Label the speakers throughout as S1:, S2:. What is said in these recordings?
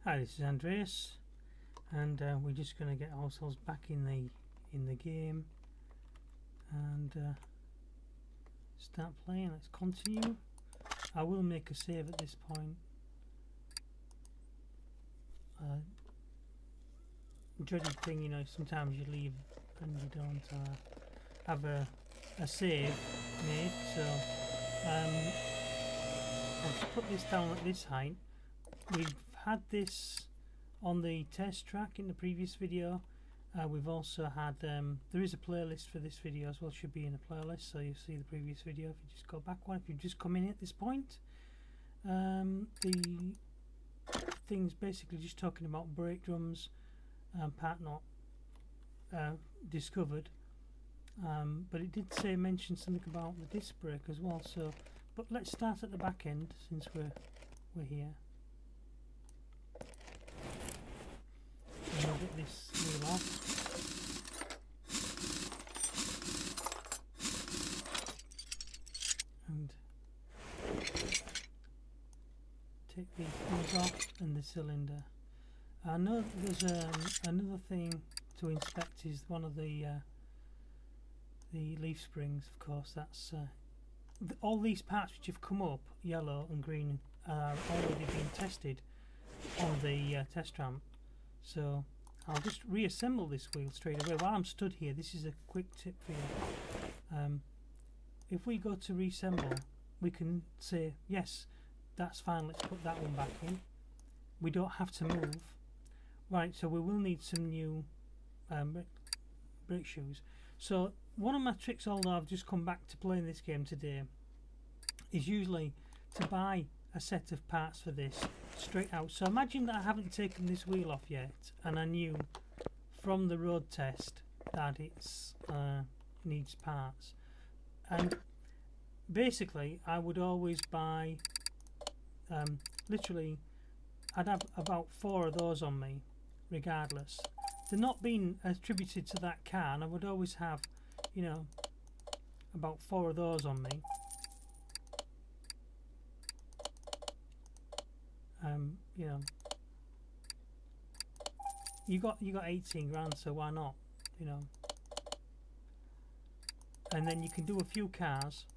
S1: Hi, this is Andreas, and we're just going to get ourselves back in the game and start playing. Let's continue. I will make a save at this point. Dreaded thing, you know, sometimes you leave and you don't have a save made, so I'll just put this down at this height. We've had this on the test track in the previous video. We've also had there is a playlist for this video as well, should be in a playlist, so you'll see the previous video if you just go back one. If you've just come in at this point, the thing's basically just talking about brake drums, part not discovered, but it did mention something about the disc brake as well. So, but let's start at the back end since we're here. And I'll get this wheel off. And take these things off and the cylinder. I know there's another thing to inspect is one of the leaf springs, of course. That's all these parts which have come up yellow and green are already being tested on the test ramp. So I'll just reassemble this wheel straight away. While I'm stood here, this is a quick tip for you. If we go to reassemble, we can say, yes, that's fine, let's put that one back in. We don't have to move. Right, so we will need some new brake shoes. So one of my tricks, although I've just come back to playing this game today, is usually to buy a set of parts for this straight out. So imagine that I haven't taken this wheel off yet, and I knew from the road test that it's needs parts, and basically I would always buy literally I'd have about 4 of those on me regardless. They're not being attributed to that car, and I would always have, you know, about 4 of those on me. You know, you got 18 grand, so why not, you know? And then you can do a few cars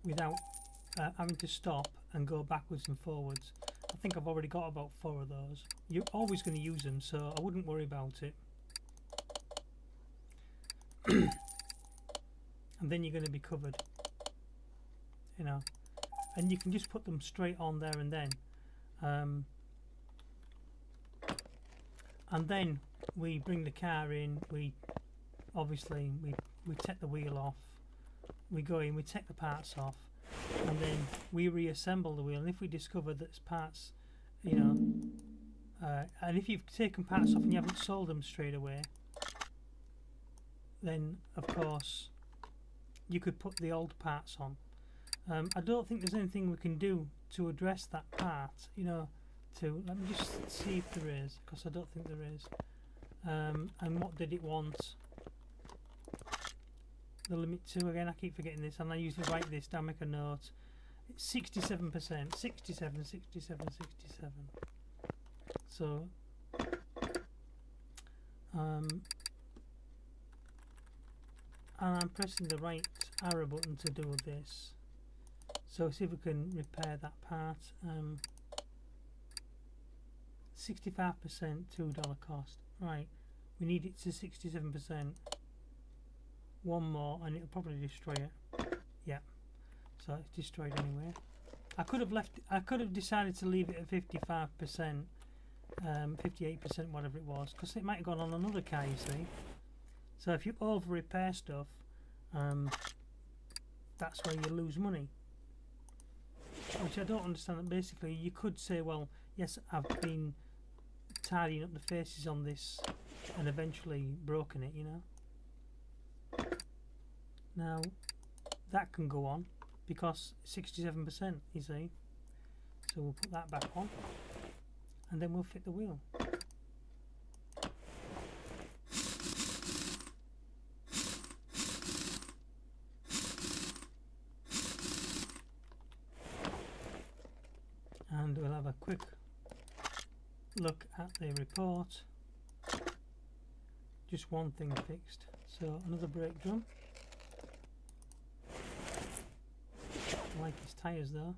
S1: without having to stop and go backwards and forwards. I think I've already got about 4 of those. You're always going to use them, so I wouldn't worry about it. And then you're going to be covered, you know, and you can just put them straight on there and then. And then we bring the car in, we take the wheel off, we go in, we take the parts off, and then we reassemble the wheel. And if we discover that it's parts, you know, and if you've taken parts off and you haven't sold them straight away, then of course you could put the old parts on. I don't think there's anything we can do to address that part, you know, let me just see if there is, because I don't think there is. And what did it want? The limit to, again, I keep forgetting this, and I usually write this down, make a note. It's 67%, 67, 67, 67. So, and I'm pressing the right arrow button to do this. So see if we can repair that part. 65%, $2 cost. Right, we need it to 67%. One more and it'll probably destroy it. Yeah, so it's destroyed anyway. I could have decided to leave it at 55%, 58%, whatever it was, because it might have gone on another car, you see. So if you over repair stuff, that's where you lose money, which I don't understand. Basically you could say, well, yes, I've been tidying up the faces on this and eventually broken it, you know. Now that can go on because 67%, you see. So we'll put that back on and then we'll fit the wheel. have a quick look at the report. Just one thing fixed. So another brake drum. I like his tyres though.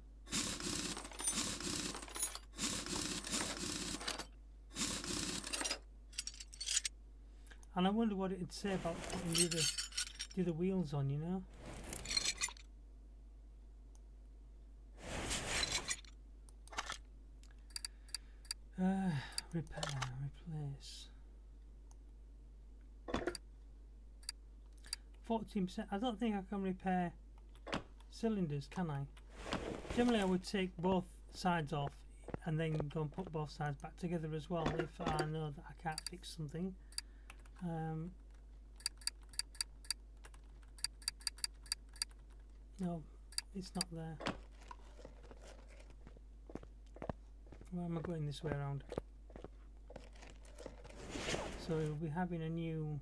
S1: And I wonder what it'd say about putting the other wheels on, you know. Repair, replace. 14%. I don't think I can repair cylinders, can I? Generally I would take both sides off and then go and put both sides back together as well if I know that I can't fix something. No, it's not there. Where am I going this way around? So we'll be having a new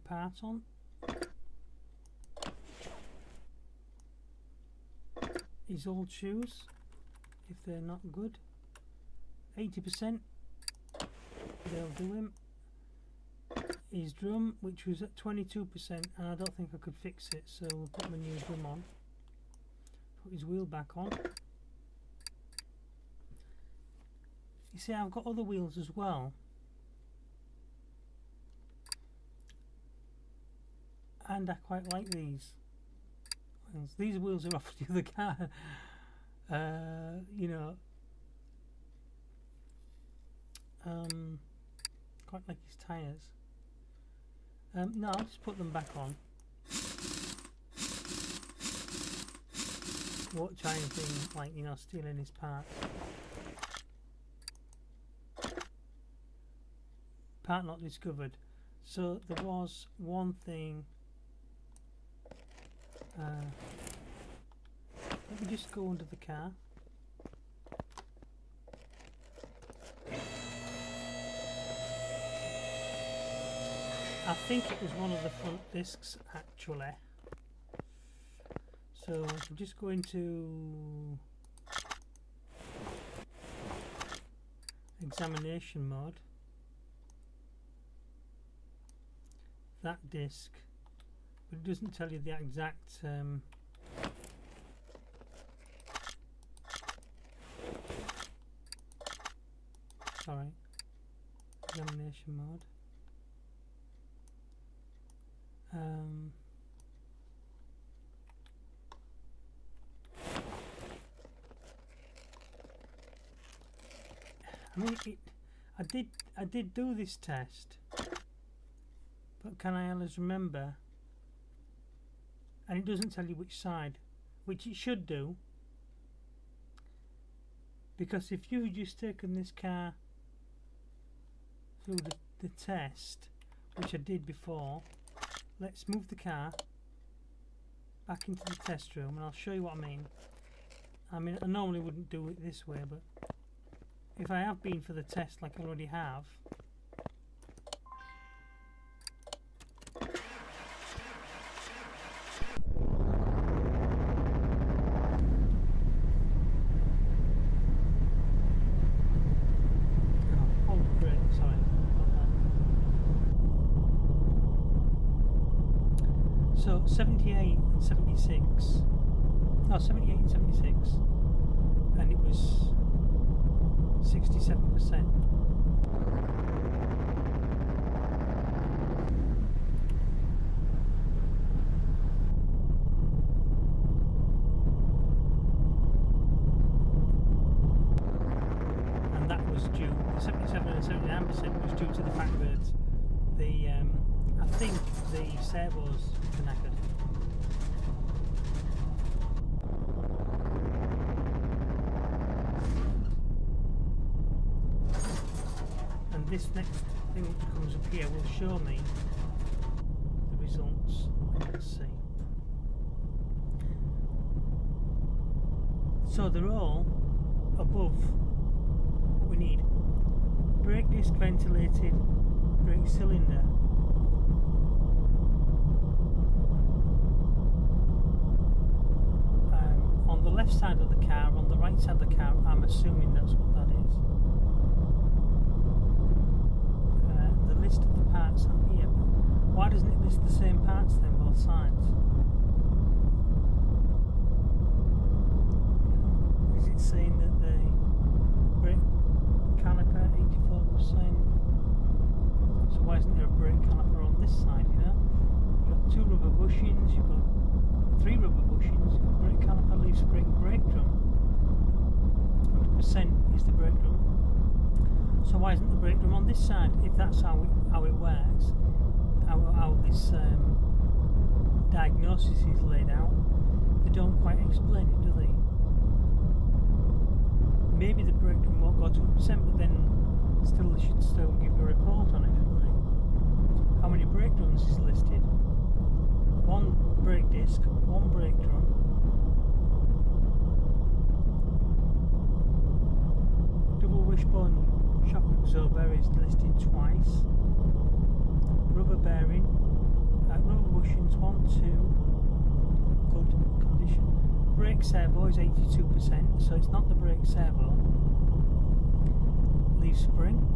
S1: part on. His old shoes, if they're not good, 80%, they'll do him. His drum, which was at 22%, and I don't think I could fix it, so we'll put my new drum on. Put his wheel back on. You see, I've got other wheels as well. And I quite like these. These wheels are off the other car. You know. Quite like his tyres. No, I'll just put them back on. Won't try anything like, you know, stealing his parts. Part not discovered. So there was one thing. Let me just go under the car. I think it was one of the front discs actually. So I'm just going to examination mode. That disc, but it doesn't tell you the exact sorry, examination mode. I mean, I did do this test, but can I always remember? And it doesn't tell you which side, which it should do, because if you've just taken this car through the test, which I did before, let's move the car back into the test room and I'll show you what I mean. I mean, I normally wouldn't do it this way, but if I have been for the test like I already have, hold the brake, sorry. So 78 and 76, no 78 and 76, and it was 67%. And that was due, the 77 and 79% was due to the fact that the I think the servos were knackered. And this next thing which comes up here will show me the results. Let's see. So they're all above what we need. Brake disc ventilated, brake cylinder. left side of the car, on the right side of the car. I'm assuming that's what that is. The list of the parts on here. Why doesn't it list the same parts then, both sides? Is it saying that the brake caliper 84%? So why isn't there a brake caliper on this side, you know? You've got 2 rubber bushings, you've got 3 rubber bushings, you've got brake caliper, leaf spring, brake drum. 100% is the brake drum. So why isn't the brake drum on this side? If that's how it works, how this diagnosis is laid out, they don't quite explain it, do they? Maybe the brake drum won't go to 100%, but then still they should still give a report on it, shouldn't they? How many brake drums is listed? 1 brake disc, 1 brake drum. Double wishbone shock absorber is listed twice. Rubber bearing, rubber bushings 1, 2, good condition. Brake servo is 82%, so it's not the brake servo. Leaf spring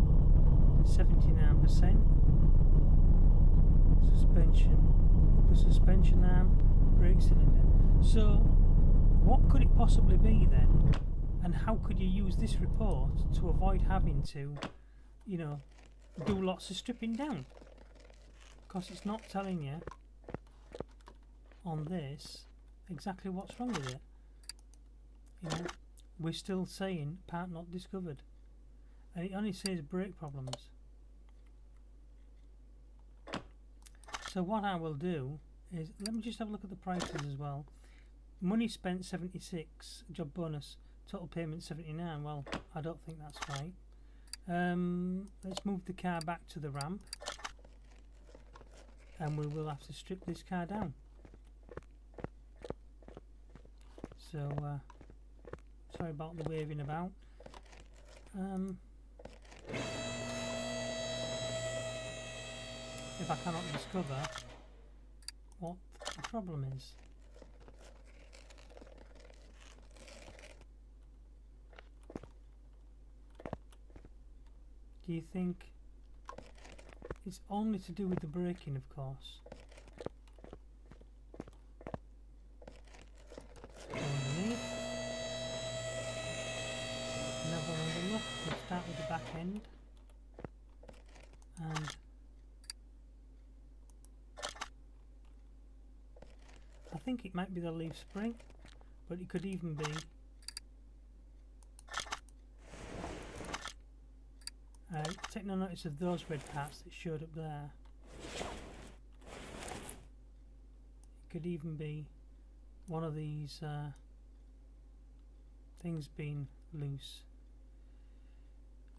S1: 79%. Suspension, upper suspension arm, brake cylinder. So, what could it possibly be then? And how could you use this report to avoid having to, you know, do lots of stripping down? Because it's not telling you on this exactly what's wrong with it. You know, we're still saying part not discovered, and it only says brake problems. So what I will do is, let me just have a look at the prices as well. Money spent 76, job bonus, total payment 79. Well, I don't think that's right. Let's move the car back to the ramp, and we will have to strip this car down. So sorry about the waving about. If I cannot discover what the problem is. Do you think it's only to do with the braking, of course? Underneath. Another look. We'll start with the back end. And I think it might be the leaf spring, but it could even be take no notice of those red parts that showed up there. It could even be one of these things being loose.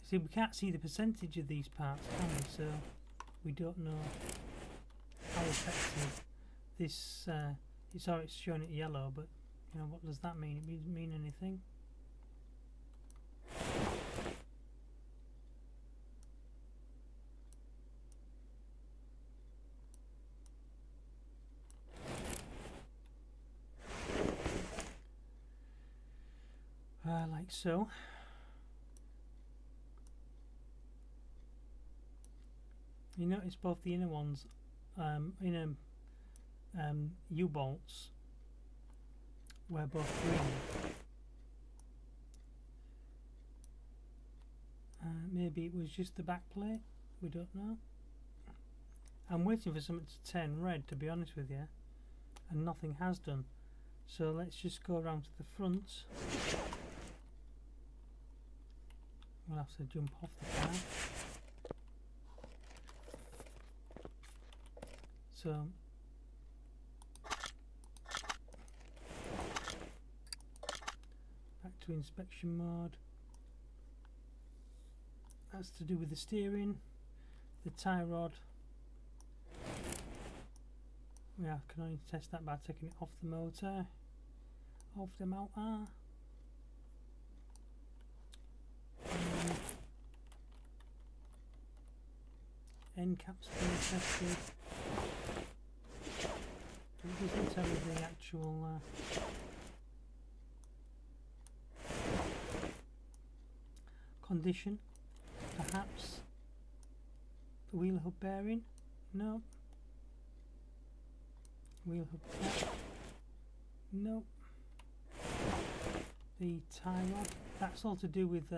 S1: See, we can't see the percentage of these parts, can we? So we don't know how effective this it's showing it yellow, but you know, what does that mean? It doesn't mean anything. Like so. You notice both the inner ones, inner U-bolts were both green. Maybe it was just the back plate, we don't know. I'm waiting for something to turn red, to be honest with you, and nothing has done. So let's just go around to the front. We'll have to jump off the car. So back to inspection mode. That's to do with the steering, the tie rod. Yeah, I can only test that by taking it off the motor, off the motor. End caps being tested. It doesn't tell us the actual condition. Perhaps the wheel hub bearing? No. Wheel hub cap? No. The tie rod? That's all to do with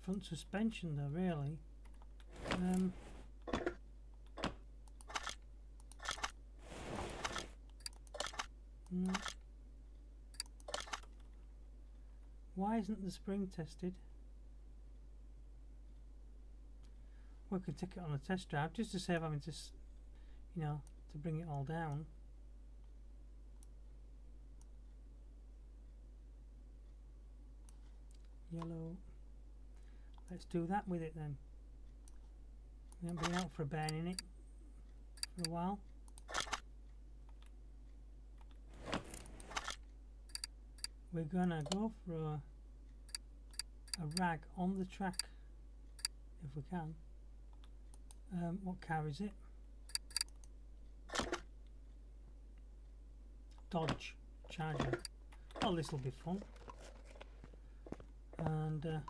S1: front suspension though, really. No. Why isn't the spring tested? We could take it on a test drive just to save having to, you know, to bring it all down. Yellow. Let's do that with it then. We haven't been out for a burn in it for a while. We're gonna go for a rag on the track if we can. What car is it? Dodge Charger. Oh, this will be fun. And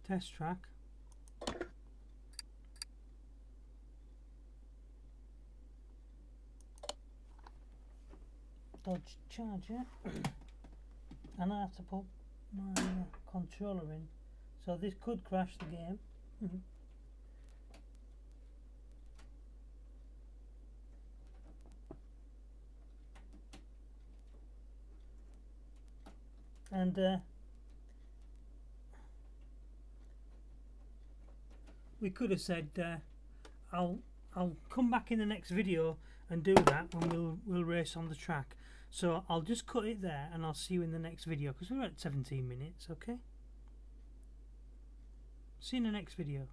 S1: test track. Dodge Charger. And I have to put my controller in, so this could crash the game. And we could have said I'll come back in the next video and do that when we'll race on the track. So I'll just cut it there and I'll see you in the next video because we're at 17 minutes. Okay, see you in the next video.